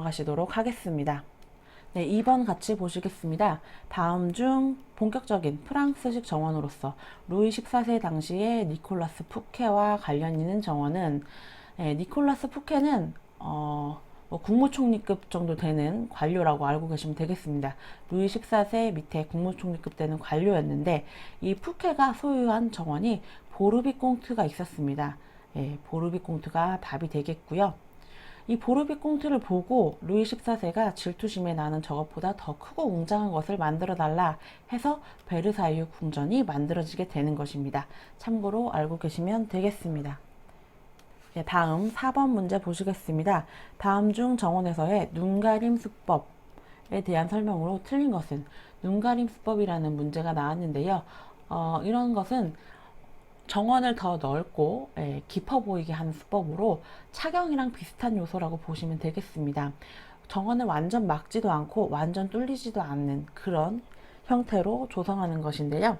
넘어가시도록 하겠습니다. 네, 2번 같이 보시겠습니다. 다음 중 본격적인 프랑스식 정원으로서 루이 14세 당시의 니콜라스 푸케와 관련 있는 정원은, 니콜라스 푸케는 뭐 국무총리급 정도 되는 관료라고 알고 계시면 되겠습니다. 루이 14세 밑에 국무총리급 되는 관료였는데, 이 푸케가 소유한 정원이 보르비공트가 있었습니다. 보르비공트가 답이 되겠고요. 이 보르비공트를 보고 루이 14세가 질투심에 나는 저것보다 더 크고 웅장한 것을 만들어 달라 해서 베르사유 궁전이 만들어지게 되는 것입니다. 참고로 알고 계시면 되겠습니다. 네, 다음 4번 문제 보시겠습니다. 다음 중 정원에서의 눈가림 수법에 대한 설명으로 틀린 것은? 눈가림 수법이라는 문제가 나왔는데요. 이런 것은 정원을 더 넓고 깊어 보이게 하는 수법으로 착영이랑 비슷한 요소라고 보시면 되겠습니다. 정원을 완전 막지도 않고 완전 뚫리지도 않는 그런 형태로 조성하는 것인데요.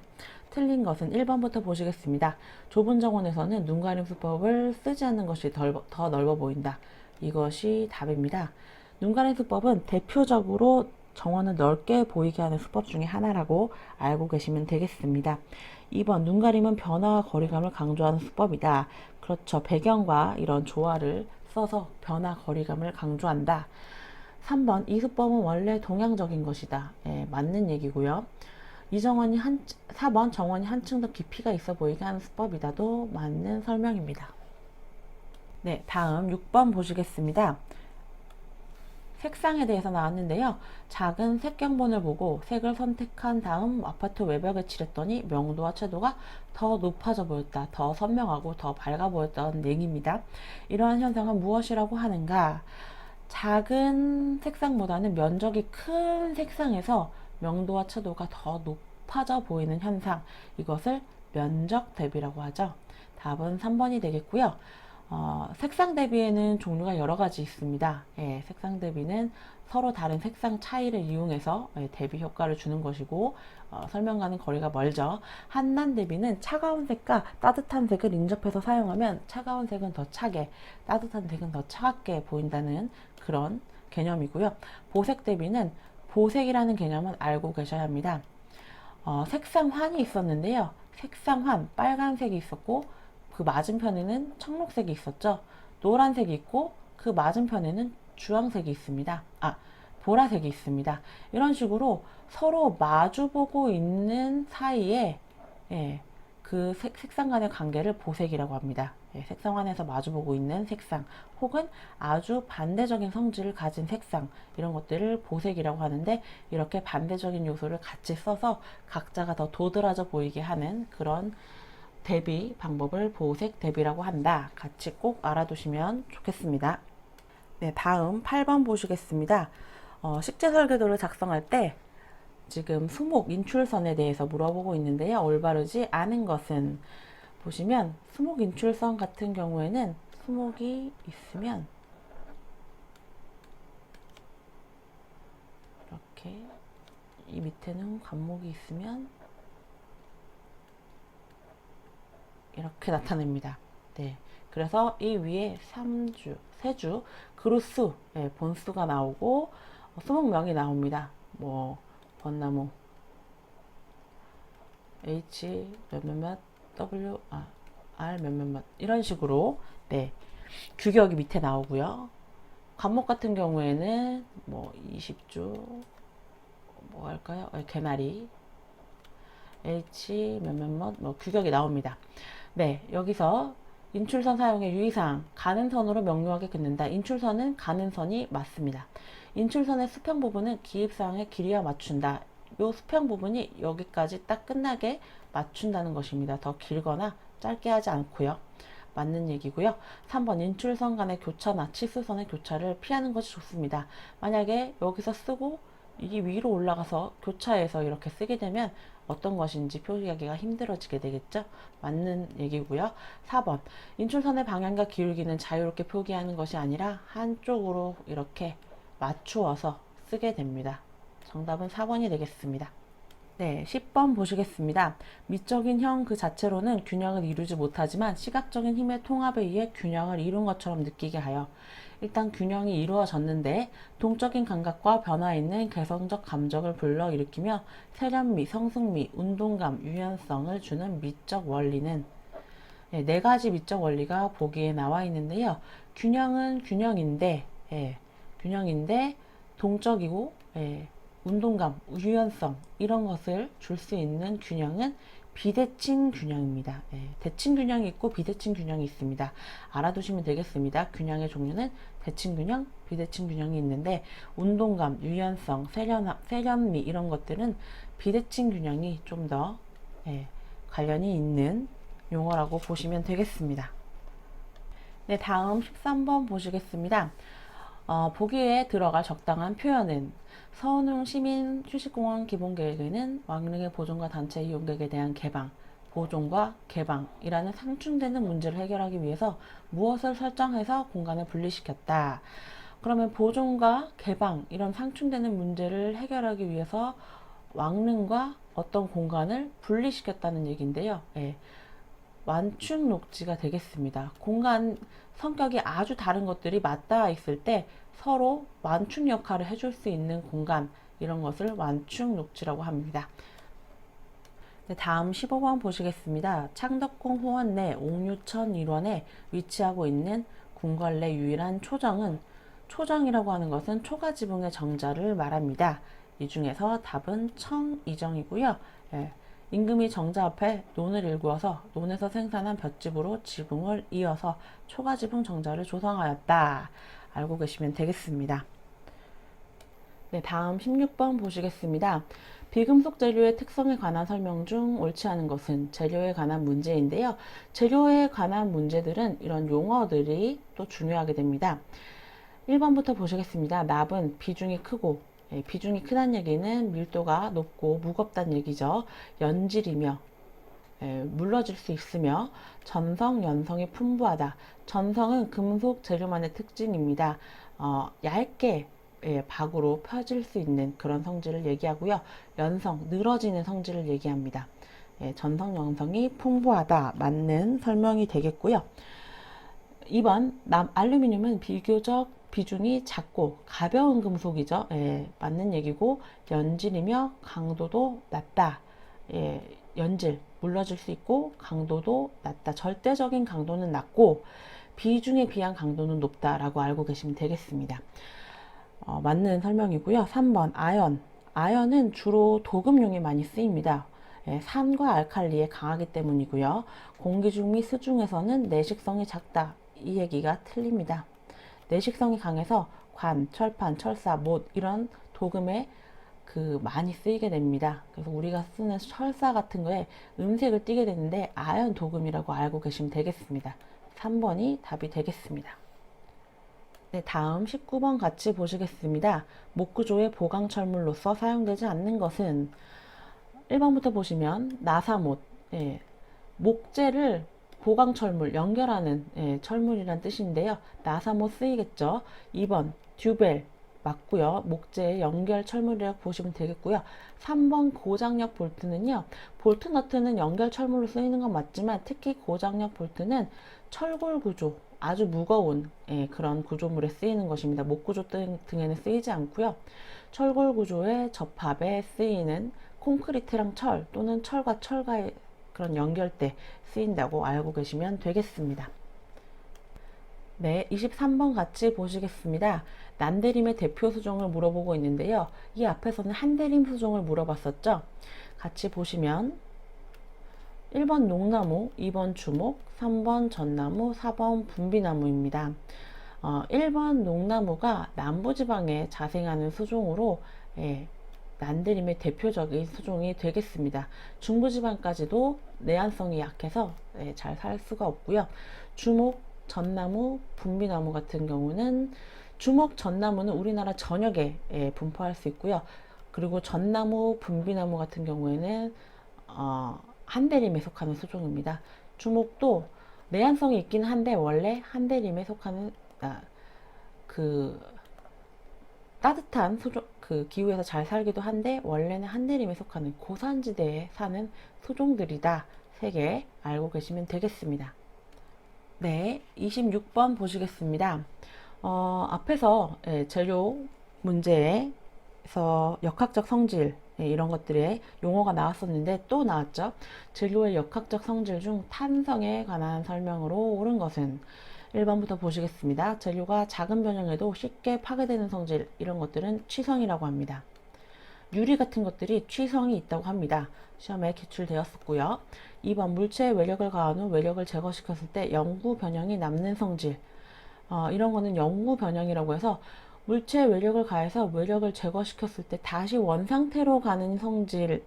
틀린 것은 1번부터 보시겠습니다. 좁은 정원에서는 눈가림 수법을 쓰지 않는 것이 더 넓어 보인다. 이것이 답입니다. 눈가림 수법은 대표적으로 정원을 넓게 보이게 하는 수법 중에 하나라고 알고 계시면 되겠습니다. 2번 눈가림은 변화와 거리감을 강조하는 수법이다. 그렇죠. 배경과 이런 조화를 써서 변화, 거리감을 강조한다. 3번 이 수법은 원래 동양적인 것이다. 맞는 얘기고요. 4번 정원이 한층 더 깊이가 있어 보이게 하는 수법이다도 맞는 설명입니다. 네, 다음 6번 보시겠습니다. 색상에 대해서 나왔는데요. 작은 색경본을 보고 색을 선택한 다음 아파트 외벽에 칠했더니 명도와 채도가 더 높아져 보였다. 더 선명하고 더 밝아 보였다는 얘기입니다. 이러한 현상은 무엇이라고 하는가? 작은 색상보다는 면적이 큰 색상에서 명도와 채도가 더 높아져 보이는 현상, 이것을 면적 대비라고 하죠. 답은 3번이 되겠고요. 색상 대비에는 종류가 여러 가지 있습니다. 색상 대비는 서로 다른 색상 차이를 이용해서 대비 효과를 주는 것이고, 설명과는 거리가 멀죠. 한난 대비는 차가운 색과 따뜻한 색을 인접해서 사용하면 차가운 색은 더 차게, 따뜻한 색은 더 차갑게 보인다는 그런 개념이고요. 보색 대비는 보색이라는 개념은 알고 계셔야 합니다. 색상환이 있었는데요. 색상환, 빨간색이 있었고 그 맞은편에는 청록색이 있었죠. 노란색이 있고 그 맞은편에는 주황색이 있습니다. 보라색이 있습니다. 이런 식으로 서로 마주보고 있는 사이에 그 색상 간의 관계를 보색이라고 합니다. 색상 안에서 마주보고 있는 색상 혹은 아주 반대적인 성질을 가진 색상, 이런 것들을 보색이라고 하는데, 이렇게 반대적인 요소를 같이 써서 각자가 더 도드라져 보이게 하는 그런 대비 방법을 보색 대비라고 한다. 같이 꼭 알아두시면 좋겠습니다. 네, 다음 8번 보시겠습니다. 식재 설계도를 작성할 때 지금 수목 인출선에 대해서 물어보고 있는데요. 올바르지 않은 것은, 보시면 수목 인출선 같은 경우에는 수목이 있으면 이렇게, 이 밑에는 관목이 있으면 이렇게 나타냅니다. 네, 그래서 이 위에 3주, 세주, 그루수, 본수가 나오고 수목명이 나옵니다. 뭐 벚나무 H 몇몇몇 W R 몇몇몇 이런 식으로 규격이 밑에 나오고요. 관목 같은 경우에는 뭐 20주 뭐 할까요? 개나리 H 몇몇몇 뭐 규격이 나옵니다. 네, 여기서 인출선 사용의 유의사항, 가는 선으로 명료하게 긋는다. 인출선은 가는 선이 맞습니다. 인출선의 수평 부분은 기입사항의 길이와 맞춘다. 이 수평 부분이 여기까지 딱 끝나게 맞춘다는 것입니다. 더 길거나 짧게 하지 않고요. 맞는 얘기고요. 3번 인출선 간의 교차나 치수선의 교차를 피하는 것이 좋습니다. 만약에 여기서 쓰고 이 위로 올라가서 교차해서 이렇게 쓰게 되면 어떤 것인지 표기하기가 힘들어지게 되겠죠. 맞는 얘기고요. 4번 인출선의 방향과 기울기는 자유롭게 표기하는 것이 아니라 한쪽으로 이렇게 맞추어서 쓰게 됩니다. 정답은 4번이 되겠습니다. 네, 10번 보시겠습니다. 미적인 형 그 자체로는 균형을 이루지 못하지만 시각적인 힘의 통합에 의해 균형을 이룬 것처럼 느끼게 하여 일단 균형이 이루어졌는데 동적인 감각과 변화 있는 개성적 감정을 불러일으키며 세련미, 성숙미, 운동감, 유연성을 주는 미적 원리는 네 가지 미적 원리가 보기에 나와 있는데요. 균형은 균형인데 동적이고 운동감, 유연성 이런 것을 줄 수 있는 균형은 비대칭 균형입니다. 대칭 균형이 있고 비대칭 균형이 있습니다. 알아두시면 되겠습니다. 균형의 종류는 대칭 균형, 비대칭 균형이 있는데 운동감, 유연성, 세련미 이런 것들은 비대칭 균형이 좀 더 관련이 있는 용어라고 보시면 되겠습니다. 네, 다음 13번 보시겠습니다. 보기에 들어갈 적당한 표현은 서운흥 시민 휴식공원 기본계획에는 왕릉의 보존과 단체 이용객에 대한 개방, 보존과 개방이라는 상충되는 문제를 해결하기 위해서 무엇을 설정해서 공간을 분리시켰다. 그러면 보존과 개방 이런 상충되는 문제를 해결하기 위해서 왕릉과 어떤 공간을 분리시켰다는 얘기인데요. 완충 녹지가 되겠습니다. 공간 성격이 아주 다른 것들이 맞닿아 있을 때 서로 완충 역할을 해줄 수 있는 공간 이런 것을 완충 녹지라고 합니다. 네, 다음 15번 보시겠습니다. 창덕궁 호원 내 옥류천 일원에 위치하고 있는 궁궐 내 유일한 초정은 초정이라고 하는 것은 초가지붕의 정자를 말합니다. 이 중에서 답은 청이정이고요. 임금이 정자 앞에 논을 일구어서 논에서 생산한 볏짚으로 지붕을 이어서 초가지붕 정자를 조성하였다. 알고 계시면 되겠습니다. 네, 다음 16번 보시겠습니다. 비금속 재료의 특성에 관한 설명 중 옳지 않은 것은 재료에 관한 문제인데요. 재료에 관한 문제들은 이런 용어들이 또 중요하게 됩니다. 1번부터 보시겠습니다. 납은 비중이 크고 비중이 크다는 얘기는 밀도가 높고 무겁다는 얘기죠. 연질이며 물러질 수 있으며 전성, 연성이 풍부하다. 전성은 금속 재료만의 특징입니다. 얇게 박으로 펴질 수 있는 그런 성질을 얘기하고요. 연성, 늘어지는 성질을 얘기합니다. 전성, 연성이 풍부하다. 맞는 설명이 되겠고요. 2번, 알루미늄은 비교적 비중이 작고 가벼운 금속이죠. 맞는 얘기고 연질이며 강도도 낮다. 연질, 물러질 수 있고 강도도 낮다. 절대적인 강도는 낮고 비중에 비한 강도는 높다라고 알고 계시면 되겠습니다. 맞는 설명이고요. 3번 아연. 아연은 주로 도금용에 많이 쓰입니다. 산과 알칼리에 강하기 때문이고요. 공기중 및 수중에서는 내식성이 작다. 이 얘기가 틀립니다. 내식성이 강해서 관, 철판, 철사, 못 이런 도금에 많이 쓰이게 됩니다. 그래서 우리가 쓰는 철사 같은 거에 음색을 띠게 되는데 아연 도금이라고 알고 계시면 되겠습니다. 3번이 답이 되겠습니다. 네, 다음 19번 같이 보시겠습니다. 목구조의 보강철물로서 사용되지 않는 것은 1번부터 보시면 나사못, 목재를 보강철물, 연결하는 철물이란 뜻인데요. 나사못 쓰이겠죠. 2번 듀벨 맞고요. 목재의 연결 철물이라고 보시면 되겠고요. 3번 고장력 볼트는요. 볼트 너트는 연결 철물로 쓰이는 건 맞지만 특히 고장력 볼트는 철골 구조, 아주 무거운 그런 구조물에 쓰이는 것입니다. 목구조 등에는 쓰이지 않고요. 철골 구조의 접합에 쓰이는 콘크리트랑 철 또는 철과 철과의 그런 연결대 쓰인다고 알고 계시면 되겠습니다. 네, 23번 같이 보시겠습니다. 난데림의 대표 수종을 물어보고 있는데요. 이 앞에서는 한데림 수종을 물어봤었죠. 같이 보시면 1번 농나무, 2번 주목, 3번 전나무, 4번 분비나무입니다. 1번 농나무가 남부지방에 자생하는 수종으로 난데림의 대표적인 수종이 되겠습니다. 중부지방까지도 내한성이 약해서 잘 살 수가 없고요. 주목, 전나무, 분비나무 같은 경우는 주목, 전나무는 우리나라 전역에 분포할 수 있고요. 그리고 전나무, 분비나무 같은 경우에는 한대림에 속하는 수종입니다. 주목도 내한성이 있긴 한데 원래 한대림에 속하는 따뜻한 그 기후에서 잘 살기도 한데 원래는 한내림에 속하는 고산지대에 사는 소종들이다. 3개 알고 계시면 되겠습니다. 네, 26번 보시겠습니다. 앞에서 재료 문제에서 역학적 성질 이런 것들의 용어가 나왔었는데 또 나왔죠. 재료의 역학적 성질 중 탄성에 관한 설명으로 옳은 것은 1번부터 보시겠습니다. 재료가 작은 변형에도 쉽게 파괴되는 성질 이런 것들은 취성이라고 합니다. 유리 같은 것들이 취성이 있다고 합니다. 시험에 기출되었었고요. 2번 물체의 외력을 가한 후 외력을 제거시켰을 때 영구 변형이 남는 성질 이런 거는 영구 변형이라고 해서 물체의 외력을 가해서 외력을 제거시켰을 때 다시 원상태로 가는 성질을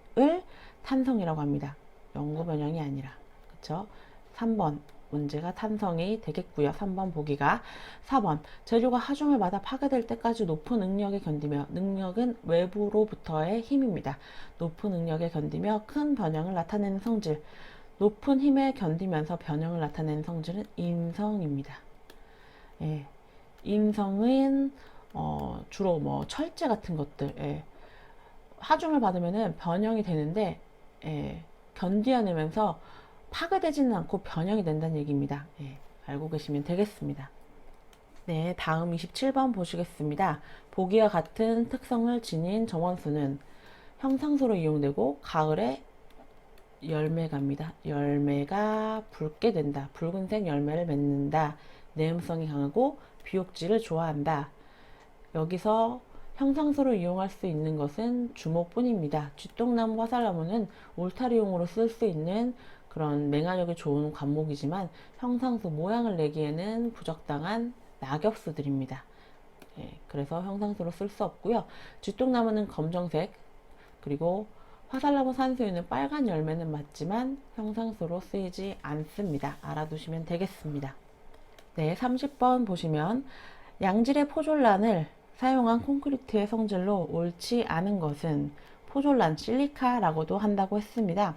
탄성이라고 합니다. 영구 변형이 아니라. 그쵸? 3번 문제가 탄성이 되겠고요. 3번 보기가. 4번 재료가 하중을 받아 파괴될 때까지 높은 능력에 견디며 능력은 외부로부터의 힘입니다. 높은 능력에 견디며 큰 변형을 나타내는 성질. 높은 힘에 견디면서 변형을 나타내는 성질은 인성입니다. 예, 인성은 주로 뭐 철제 같은 것들 하중을 받으면은 변형이 되는데 견디어내면서 파괴되지는 않고 변형이 된다는 얘기입니다. 알고 계시면 되겠습니다. 네, 다음 27번 보시겠습니다. 보기와 같은 특성을 지닌 정원수는 형상소로 이용되고 가을에 열매갑니다. 열매가 붉게 된다. 붉은색 열매를 맺는다. 내음성이 강하고 비옥지를 좋아한다. 여기서 형상소로 이용할 수 있는 것은 주목뿐입니다. 쥐똥나무, 화살나무는 울타리용으로 쓸 수 있는 그런 맹활력이 좋은 관목이지만 형상소 모양을 내기에는 부적당한 낙엽수들입니다. 그래서 형상소로 쓸 수 없고요. 쥐똥나무는 검정색 그리고 화살나무 산수유는 빨간 열매는 맞지만 형상소로 쓰이지 않습니다. 알아두시면 되겠습니다. 네, 30번 보시면 양질의 포졸란을 사용한 콘크리트의 성질로 옳지 않은 것은 포졸란 실리카라고도 한다고 했습니다.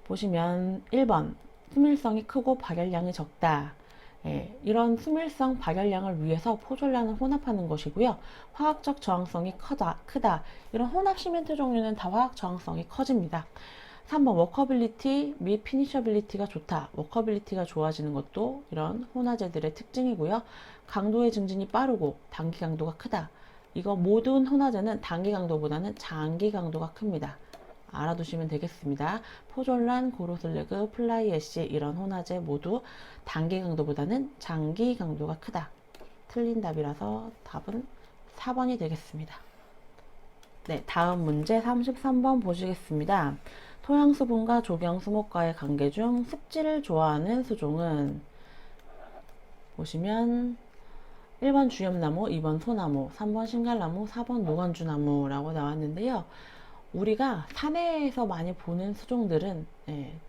보시면 1번 수밀성이 크고 발열량이 적다. 이런 수밀성 발열량을 위해서 포졸란을 혼합하는 것이고요. 화학적 저항성이 크다. 이런 혼합 시멘트 종류는 다 화학 저항성이 커집니다. 3번 워커빌리티 및 피니셔빌리티가 좋다. 워커빌리티가 좋아지는 것도 이런 혼화재들의 특징이고요. 강도의 증진이 빠르고 단기 강도가 크다. 이거 모든 혼화재는 단기 강도보다는 장기 강도가 큽니다. 알아두시면 되겠습니다. 포졸란, 고로슬래그, 플라이애쉬 이런 혼화재 모두 단기 강도보다는 장기 강도가 크다. 틀린 답이라서 답은 4번이 되겠습니다. 네, 다음 문제 33번 보시겠습니다. 토양수분과 조경수목과의 관계 중 습지를 좋아하는 수종은 보시면 1번 주엽나무, 2번 소나무, 3번 신갈나무, 4번 노간주나무라고 나왔는데요. 우리가 산에서 많이 보는 수종들은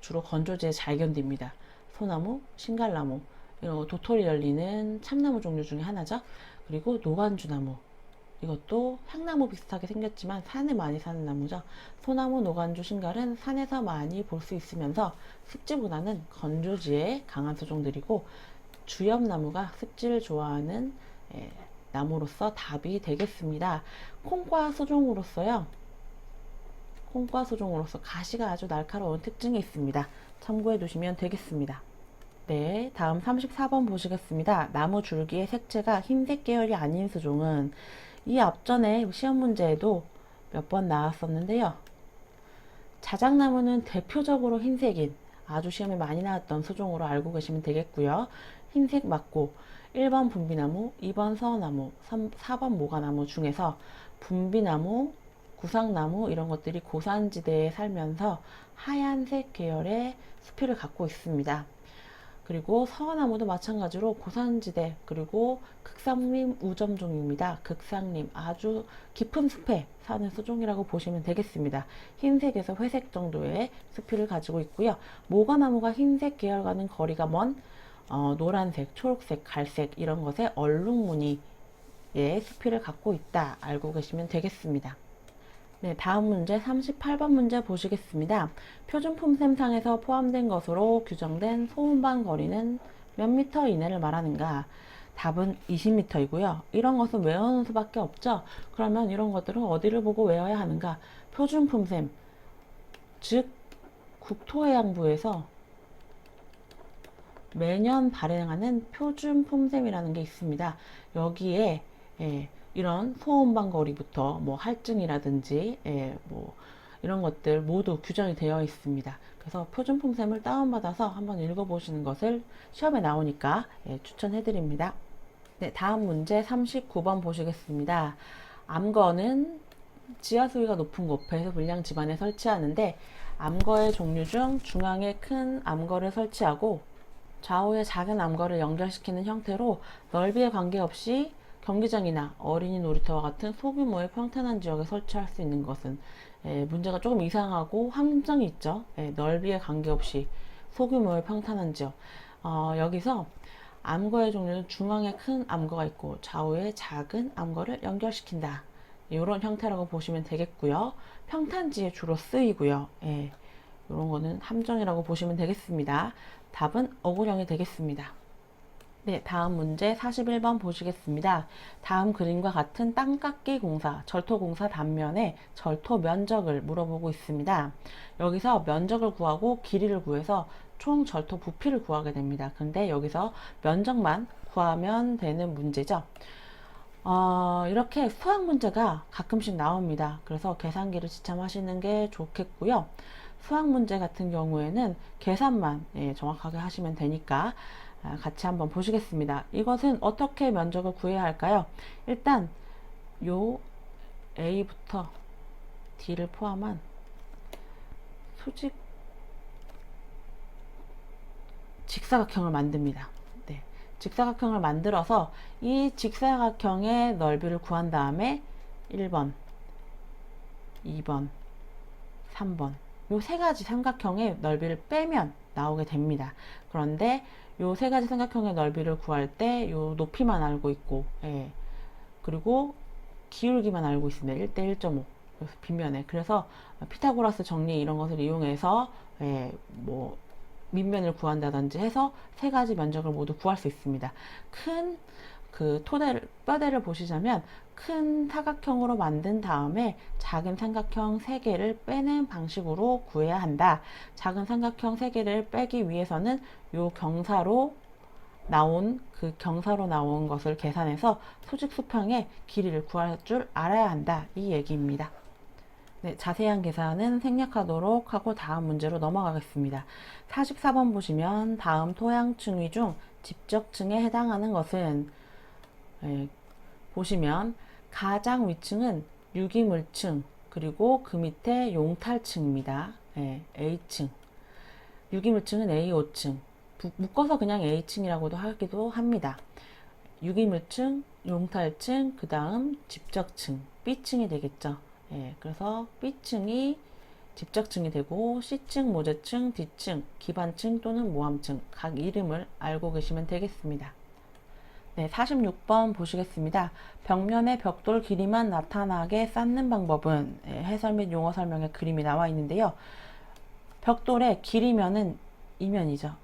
주로 건조지에 잘 견딥니다. 소나무, 신갈나무, 도토리 열리는 참나무 종류 중에 하나죠. 그리고 노간주나무, 이것도 향나무 비슷하게 생겼지만 산에 많이 사는 나무죠. 소나무, 노간주, 신갈은 산에서 많이 볼 수 있으면서 습지보다는 건조지에 강한 수종들이고 주엽나무가 습지를 좋아하는 나무로서 답이 되겠습니다. 콩과 수종으로서 가시가 아주 날카로운 특징이 있습니다. 참고해 두시면 되겠습니다. 네, 다음 34번 보시겠습니다. 나무 줄기의 색채가 흰색 계열이 아닌 수종은 이 앞전에 시험 문제에도 몇 번 나왔었는데요. 자작나무는 대표적으로 흰색인 아주 시험에 많이 나왔던 수종으로 알고 계시면 되겠고요. 흰색 맞고 1번 분비나무, 2번 서나무, 4번 모가나무 중에서 분비나무, 구상나무 이런 것들이 고산지대에 살면서 하얀색 계열의 수필을 갖고 있습니다. 그리고 서나무도 마찬가지로 고산지대 그리고 극상림 우점종입니다. 극상림 아주 깊은 숲에 사는 수종이라고 보시면 되겠습니다. 흰색에서 회색 정도의 수필을 가지고 있고요. 모가나무가 흰색 계열과는 거리가 먼 노란색, 초록색, 갈색 이런 것에 얼룩무늬의 수필을 갖고 있다. 알고 계시면 되겠습니다. 네, 다음 문제 38번 문제 보시겠습니다. 표준품 셈상에서 포함된 것으로 규정된 소음반 거리는 몇 미터 이내를 말하는가? 답은 20m이고요. 이런 것은 외우는 수밖에 없죠. 그러면 이런 것들은 어디를 보고 외워야 하는가? 표준품셈, 즉 국토해양부에서 매년 발행하는 표준품셈이라는 게 있습니다. 여기에 이런 소음방거리부터 뭐 할증이라든지 뭐 이런 것들 모두 규정이 되어 있습니다. 그래서 표준품셈을 다운받아서 한번 읽어보시는 것을 시험에 나오니까 추천해 드립니다. 네, 다음 문제 39번 보시겠습니다. 암거는 지하 수위가 높은 곳 배수 불량 집안에 설치하는데 암거의 종류 중 중앙에 큰 암거를 설치하고 좌우에 작은 암거를 연결시키는 형태로 넓이에 관계없이 경기장이나 어린이 놀이터와 같은 소규모의 평탄한 지역에 설치할 수 있는 것은 문제가 조금 이상하고 함정이 있죠. 넓이에 관계없이 소규모의 평탄한 지역. 여기서 암거의 종류는 중앙에 큰 암거가 있고 좌우에 작은 암거를 연결시킨다. 이런 형태라고 보시면 되겠고요. 평탄지에 주로 쓰이고요. 이런 거는 함정이라고 보시면 되겠습니다. 답은 어구령이 되겠습니다. 네, 다음 문제 41번 보시겠습니다. 다음 그림과 같은 땅깎기 공사, 절토공사 단면에 절토 면적을 물어보고 있습니다. 여기서 면적을 구하고 길이를 구해서 총 절토 부피를 구하게 됩니다. 근데 여기서 면적만 구하면 되는 문제죠. 이렇게 수학 문제가 가끔씩 나옵니다. 그래서 계산기를 지참하시는 게 좋겠고요. 수학 문제 같은 경우에는 계산만 정확하게 하시면 되니까 같이 한번 보시겠습니다. 이것은 어떻게 면적을 구해야 할까요? 일단 요 A부터 D를 포함한 수직 직사각형을 만듭니다. 네, 직사각형을 만들어서 이 직사각형의 넓이를 구한 다음에 1번, 2번, 3번 요 세 가지 삼각형의 넓이를 빼면 나오게 됩니다. 그런데 요 세 가지 삼각형의 넓이를 구할 때 요 높이만 알고 있고 그리고 기울기만 알고 있습니다. 1대 1.5 빗면에. 그래서 피타고라스 정리 이런 것을 이용해서 뭐 밑면을 구한다든지 해서 세 가지 면적을 모두 구할 수 있습니다. 큰 그 뼈대를 보시자면 큰 사각형으로 만든 다음에 작은 삼각형 3개를 빼는 방식으로 구해야 한다. 작은 삼각형 3개를 빼기 위해서는 요 경사로 나온 것을 계산해서 수직 수평의 길이를 구할 줄 알아야 한다. 이 얘기입니다. 네, 자세한 계산은 생략하도록 하고 다음 문제로 넘어가겠습니다. 44번 보시면 다음 토양층위 중 집적층에 해당하는 것은 보시면 가장 위층은 유기물층 그리고 그 밑에 용탈층입니다. A층. 유기물층은 A5층. 묶어서 그냥 A층이라고도 하기도 합니다. 유기물층, 용탈층, 그 다음 집적층, B층이 되겠죠. 그래서 B층이 집적층이 되고 C층, 모재층, D층, 기반층 또는 모함층 각 이름을 알고 계시면 되겠습니다. 네, 46번 보시겠습니다. 벽면의 벽돌 길이만 나타나게 쌓는 방법은 해설 및 용어 설명에 그림이 나와 있는데요. 벽돌의 길이면은 이면이죠.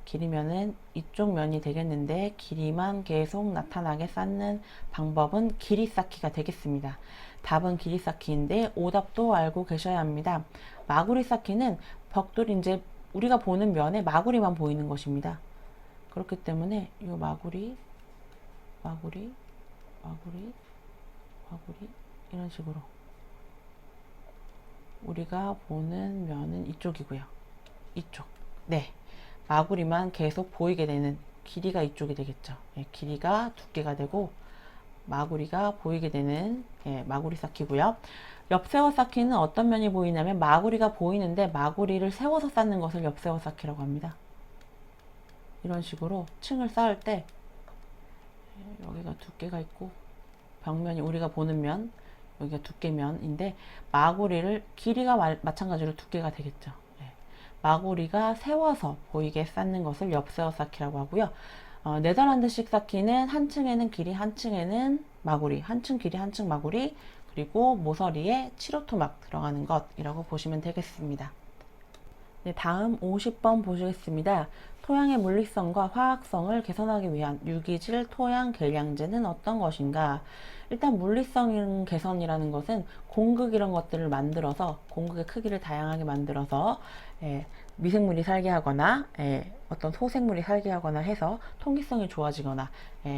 길이면은 이쪽 면이 되겠는데 길이만 계속 나타나게 쌓는 방법은 길이 쌓기가 되겠습니다. 답은 길이 쌓기인데 오답도 알고 계셔야 합니다. 마구리 쌓기는 벽돌이 이제 우리가 보는 면에 마구리만 보이는 것입니다. 그렇기 때문에 이 마구리 이런 식으로 우리가 보는 면은 이쪽이고요. 이쪽. 네. 마구리만 계속 보이게 되는 길이가 이쪽이 되겠죠. 길이가 두께가 되고 마구리가 보이게 되는 마구리 쌓기고요. 옆세워 쌓기는 어떤 면이 보이냐면 마구리가 보이는데 마구리를 세워서 쌓는 것을 옆세워 쌓기라고 합니다. 이런 식으로 층을 쌓을 때 여기가 두께가 있고 벽면이 우리가 보는 면 여기가 두께면인데 마구리를 길이가 마찬가지로 두께가 되겠죠. 마구리가 세워서 보이게 쌓는 것을 옆세워 쌓기라고 하고요. 네덜란드식 쌓기는 한 층에는 길이 한 층에는 마구리 한 층 길이 한 층 마구리 그리고 모서리에 칠호토막 들어가는 것이라고 보시면 되겠습니다. 네, 다음 50번 보시겠습니다. 토양의 물리성과 화학성을 개선하기 위한 유기질 토양 계량제는 어떤 것인가? 일단 물리성 개선이라는 것은 공극 이런 것들을 만들어서 공극의 크기를 다양하게 만들어서 미생물이 살게 하거나 어떤 소생물이 살게 하거나 해서 통기성이 좋아지거나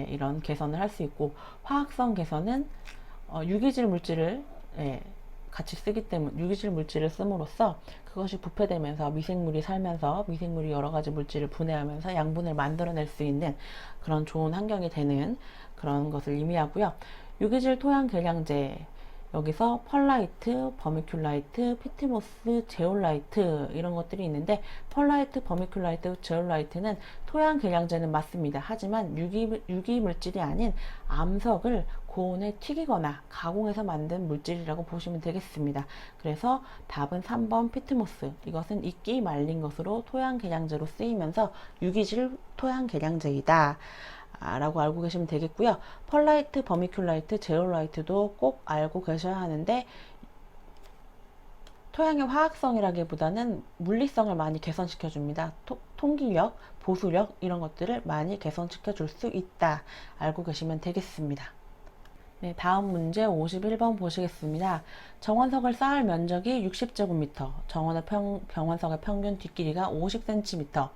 이런 개선을 할 수 있고, 화학성 개선은 유기질 물질을 같이 쓰기 때문에 유기질 물질을 씀으로써 그것이 부패되면서 미생물이 살면서 미생물이 여러 가지 물질을 분해하면서 양분을 만들어낼 수 있는 그런 좋은 환경이 되는 그런 것을 의미하고요. 유기질 토양 계량제, 여기서 펄라이트, 버미큘라이트, 피트모스, 제올라이트 이런 것들이 있는데, 펄라이트, 버미큘라이트, 제올라이트는 토양 계량제는 맞습니다. 하지만 유기 물질이 아닌 암석을 고온에 튀기거나 가공해서 만든 물질이라고 보시면 되겠습니다. 그래서 답은 3번 피트모스. 이것은 익기 말린 것으로 토양 계량제로 쓰이면서 유기질 토양 계량제이다 라고 알고 계시면 되겠고요. 펄라이트, 버미큘라이트, 제올라이트도 꼭 알고 계셔야 하는데, 토양의 화학성이라기보다는 물리성을 많이 개선시켜 줍니다. 통기력, 보수력 이런 것들을 많이 개선시켜 줄 수 있다 알고 계시면 되겠습니다. 네, 다음 문제 51번 보시겠습니다. 정원석을 쌓을 면적이 60제곱미터, 정원석의 평균 뒷길이가 50cm,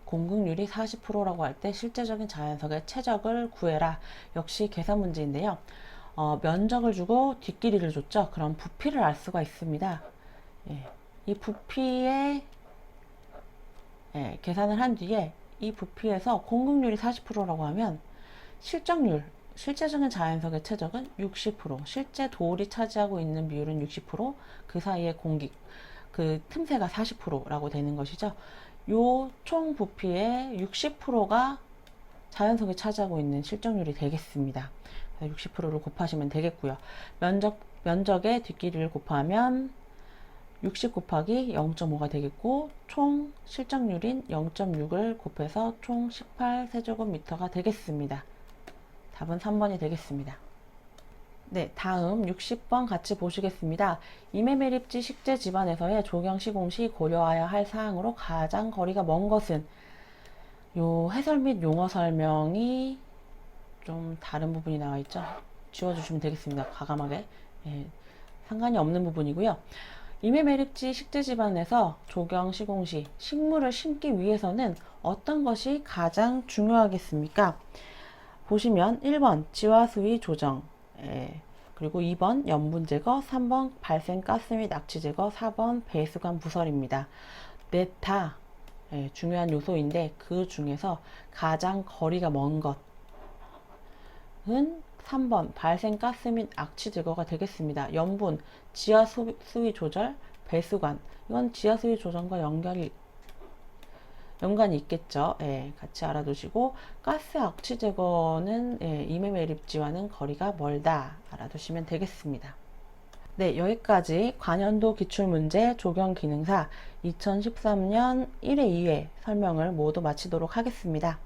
공극률이 40%라고 할 때 실제적인 자연석의 최적을 구해라. 역시 계산 문제인데요. 면적을 주고 뒷길이를 줬죠. 그럼 부피를 알 수가 있습니다. 이 부피의 계산을 한 뒤에 이 부피에서 공극률이 40%라고 하면 실적률, 실제적인 자연석의 최적은 60%, 실제 돌이 차지하고 있는 비율은 60%, 그 사이에 공기, 그 틈새가 40%라고 되는 것이죠. 요 총 부피의 60%가 자연석이 차지하고 있는 실적률이 되겠습니다. 60%를 곱하시면 되겠고요. 면적의 뒷길이를 곱하면 60 곱하기 0.5가 되겠고, 총 실적률인 0.6을 곱해서 총 18세제곱미터가 되겠습니다. 답은 3번이 되겠습니다. 네, 다음 60번 같이 보시겠습니다. 임해매립지 식재 집안에서의 조경 시공 시 고려해야 할 사항으로 가장 거리가 먼 것은, 요 해설 및 용어 설명이 좀 다른 부분이 나와 있죠. 지워주시면 되겠습니다. 과감하게. 상관이 없는 부분이고요. 임해매립지 식재 집안에서 조경 시공 시 식물을 심기 위해서는 어떤 것이 가장 중요하겠습니까? 보시면 1번 지화 수위 조정, 그리고 2번 염분 제거, 3번 발생 가스 및 악취 제거, 4번 배수관 부설입니다. 넷 다 중요한 요소인데, 그 중에서 가장 거리가 먼 것은 3번 발생 가스 및 악취 제거가 되겠습니다. 염분, 지하 수위 조절, 배수관, 이건 지하 수위 조정과 연관이 있겠죠. 같이 알아두시고, 가스 악취 제거는 임해매립지와는 거리가 멀다 알아두시면 되겠습니다. 네, 여기까지 관연도 기출문제 조경기능사 2013년 1회 2회 설명을 모두 마치도록 하겠습니다.